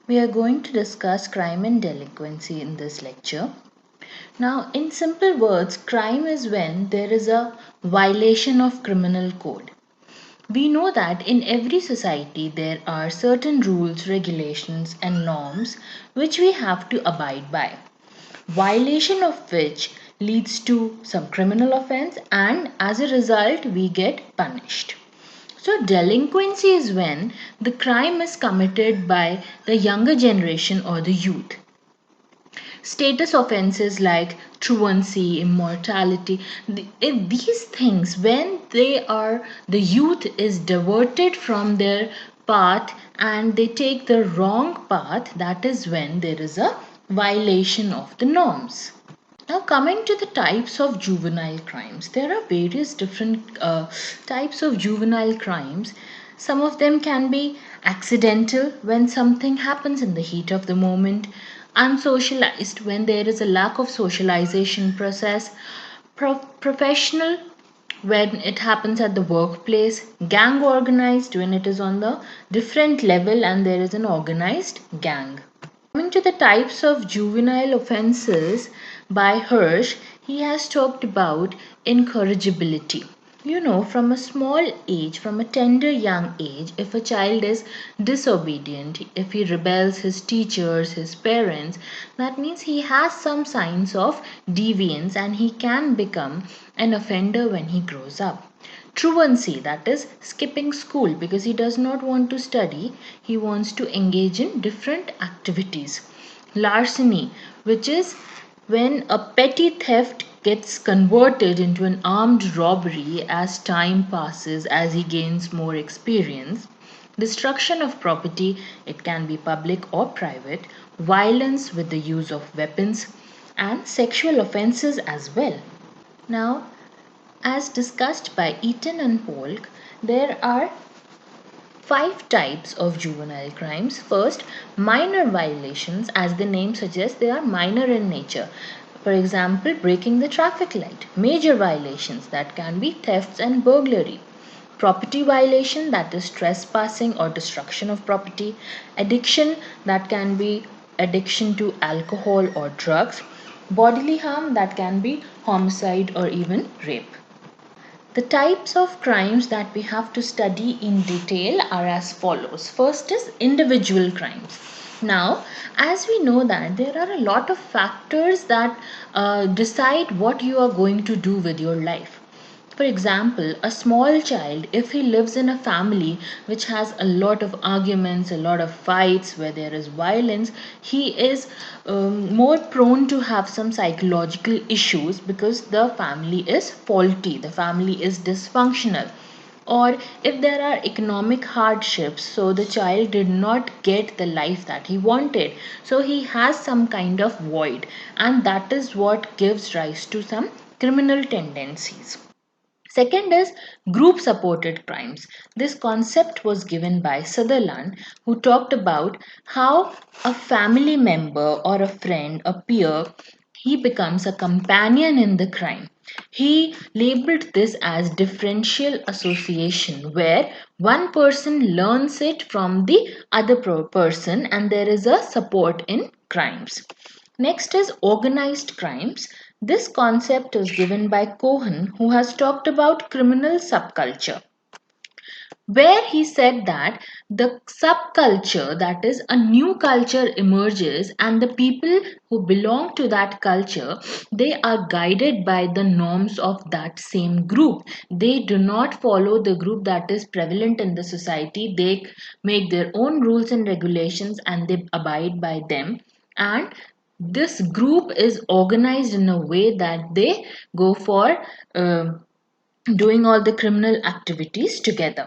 We are going to discuss crime and delinquency in this lecture. Now, in simple words, crime is when there is a violation of criminal code. We know that in every society there are certain rules, regulations, and norms which we have to abide by, violation of which leads to some criminal offense, and as a result, we get punished. So, delinquency is when the crime is committed by the younger generation or the youth. Status offenses like truancy, immortality, these things, when the youth is diverted from their path and they take the wrong path, that is when there is a violation of the norms. Now, coming to the types of juvenile crimes, there are various different types of juvenile crimes. Some of them can be accidental when something happens in the heat of the moment, unsocialized when there is a lack of socialization process, professional when it happens at the workplace, gang organized when it is on the different level and there is an organized gang. Coming to the types of juvenile offenses by Hirsch, he has talked about incorrigibility. From a small age, from a tender young age, if a child is disobedient, if he rebels his teachers, his parents, that means he has some signs of deviance and he can become an offender when he grows up. Truancy, that is skipping school because he does not want to study, he wants to engage in different activities. Larceny, which is when a petty theft gets converted into an armed robbery as time passes, as he gains more experience. Destruction of property, it can be public or private. Violence with the use of weapons, and sexual offenses as well. Now, as discussed by Eaton and Polk, there are five types of juvenile crimes. First, minor violations, as the name suggests, they are minor in nature. For example, breaking the traffic light. Major violations, that can be thefts and burglary. Property violation, that is trespassing or destruction of property. Addiction, that can be addiction to alcohol or drugs. Bodily harm, that can be homicide or even rape. The types of crimes that we have to study in detail are as follows. First is individual crimes. Now, as we know that there are a lot of factors that decide what you are going to do with your life. For example, a small child, if he lives in a family which has a lot of arguments, a lot of fights, where there is violence, he is more prone to have some psychological issues because the family is faulty, the family is dysfunctional. Or if there are economic hardships, so the child did not get the life that he wanted, so he has some kind of void, and that is what gives rise to some criminal tendencies. Second is group supported crimes. This concept was given by Sutherland, who talked about how a family member or a friend, a peer, he becomes a companion in the crime. He labeled this as differential association, where one person learns it from the other person and there is a support in crimes. Next is organized crimes. This concept is given by Cohen, who has talked about criminal subculture, where he said that the subculture, that is, a new culture emerges, and the people who belong to that culture, they are guided by the norms of that same group. They do not follow the group that is prevalent in the society. They make their own rules and regulations and they abide by them. And this group is organized in a way that they go for doing all the criminal activities together.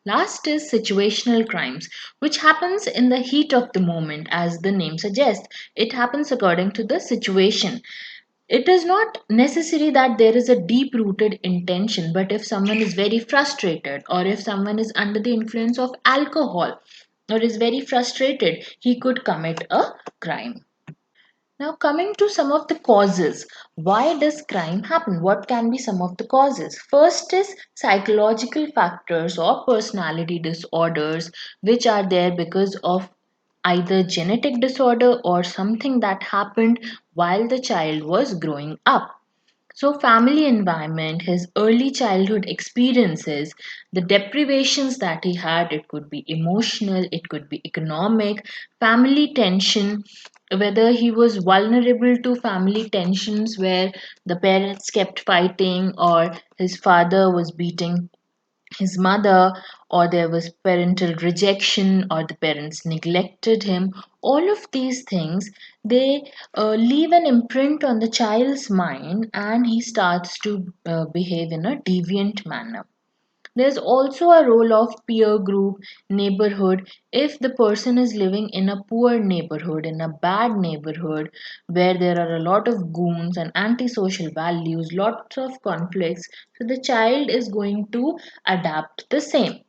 Last is situational crimes, which happens in the heat of the moment, as the name suggests. It happens according to the situation. It is not necessary that there is a deep rooted intention, but if someone is very frustrated, or if someone is under the influence of alcohol, or is very frustrated, he could commit a crime. Now, coming to some of the causes. Why does crime happen? What can be some of the causes? First is psychological factors or personality disorders, which are there because of either genetic disorder or something that happened while the child was growing up. So, family environment, his early childhood experiences, the deprivations that he had, it could be emotional, it could be economic, family tension, whether he was vulnerable to family tensions where the parents kept fighting or his father was beating his mother, or there was parental rejection, or the parents neglected him. All of these things, they leave an imprint on the child's mind, and he starts to behave in a deviant manner. There's also a role of peer group, neighborhood. If the person is living in a poor neighborhood, in a bad neighborhood, where there are a lot of goons and antisocial values, lots of conflicts, so the child is going to adapt the same.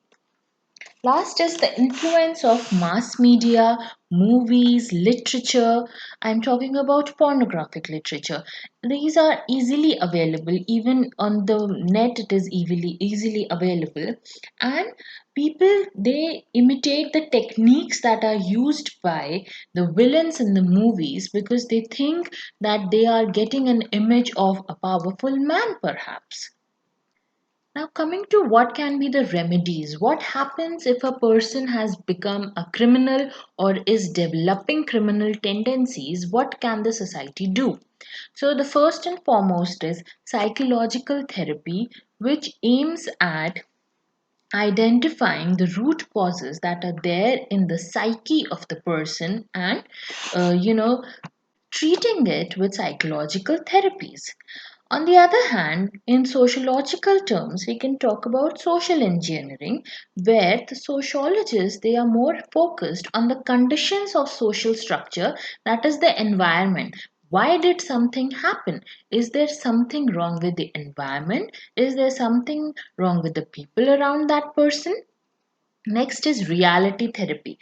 Last is the influence of mass media, movies, literature. I'm talking about pornographic literature. These are easily available, even on the net, it is easily available. And people, they imitate the techniques that are used by the villains in the movies because they think that they are getting an image of a powerful man, perhaps. Now, coming to what can be the remedies, what happens if a person has become a criminal or is developing criminal tendencies? What can the society do? So, the first and foremost is psychological therapy, which aims at identifying the root causes that are there in the psyche of the person and, treating it with psychological therapies. On the other hand, in sociological terms, we can talk about social engineering, where the sociologists they are more focused on the conditions of social structure, that is the environment. Why did something happen? Is there something wrong with the environment? Is there something wrong with the people around that person? Next is reality therapy.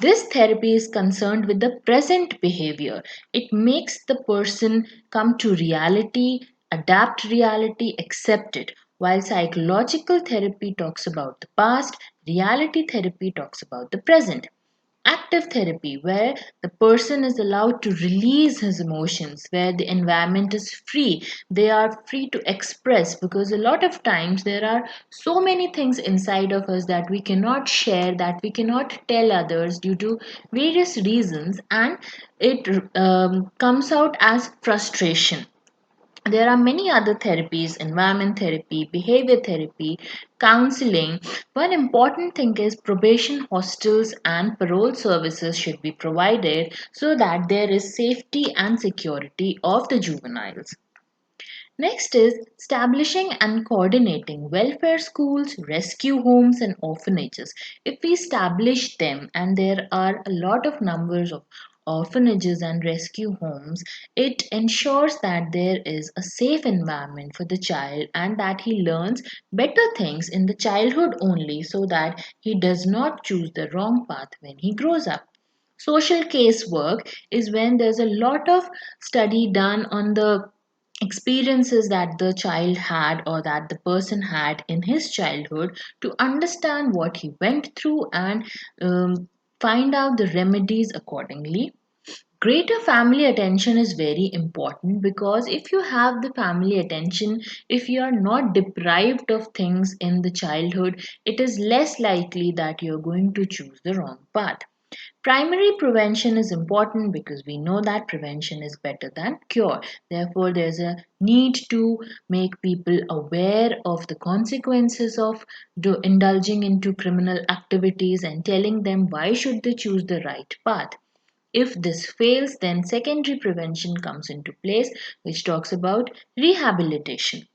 This therapy is concerned with the present behavior. It makes the person come to reality, adapt reality, accept it. While psychological therapy talks about the past, reality therapy talks about the present. Active therapy, where the person is allowed to release his emotions, where the environment is free, they are free to express, because a lot of times there are so many things inside of us that we cannot share, that we cannot tell others due to various reasons, and it comes out as frustration. There are many other therapies, environment therapy, behavior therapy, counseling. One important thing is probation hostels and parole services should be provided so that there is safety and security of the juveniles. Next is establishing and coordinating welfare schools, rescue homes, and orphanages. If we establish them, and there are a lot of numbers of orphanages and rescue homes, it ensures that there is a safe environment for the child and that he learns better things in the childhood only so that he does not choose the wrong path when he grows up. Social casework is when there's a lot of study done on the experiences that the child had or that the person had in his childhood to understand what he went through and find out the remedies accordingly. Greater family attention is very important because if you have the family attention, if you are not deprived of things in the childhood, it is less likely that you're going to choose the wrong path. Primary prevention is important because we know that prevention is better than cure. Therefore, there's a need to make people aware of the consequences of indulging into criminal activities and telling them why should they choose the right path. If this fails, then secondary prevention comes into place, which talks about rehabilitation.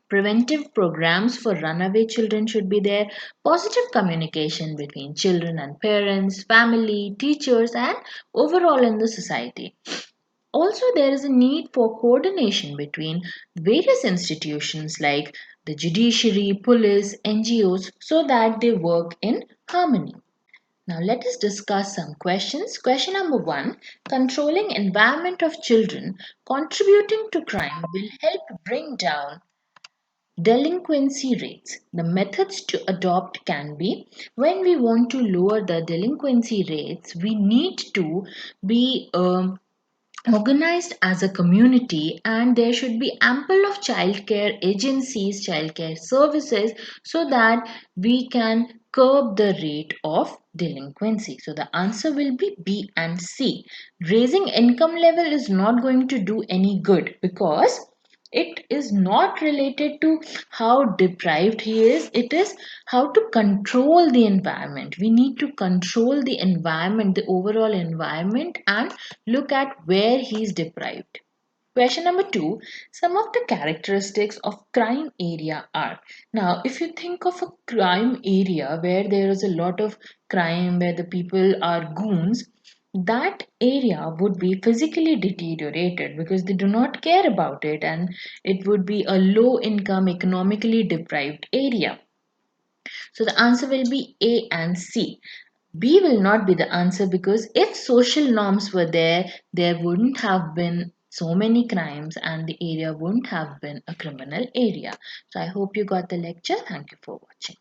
Preventive programs for runaway children should be there. Positive communication between children and parents, family, teachers, and overall in the society. Also, there is a need for coordination between various institutions like the judiciary, police, NGOs, so that they work in harmony. Now, let us discuss some questions. Question number one: controlling environment of children contributing to crime will help bring down Delinquency rates. The methods to adopt can be, when we want to lower the delinquency rates, we need to be organized as a community, and there should be ample of childcare agencies, childcare services, so that we can curb the rate of delinquency. So the answer will be B and C. Raising income level is not going to do any good, because it is not related to how deprived he is. It is how to control the environment. We need to control the environment, the overall environment, and look at where he is deprived. Question number 2. Some of the characteristics of crime area are. Now, if you think of a crime area where there is a lot of crime, where the people are goons, that area would be physically deteriorated because they do not care about it, and it would be a low income, economically deprived area. So the answer will be A and C. B will not be the answer, because if social norms were there, there wouldn't have been so many crimes and the area wouldn't have been a criminal area. So I hope you got the lecture. Thank you for watching.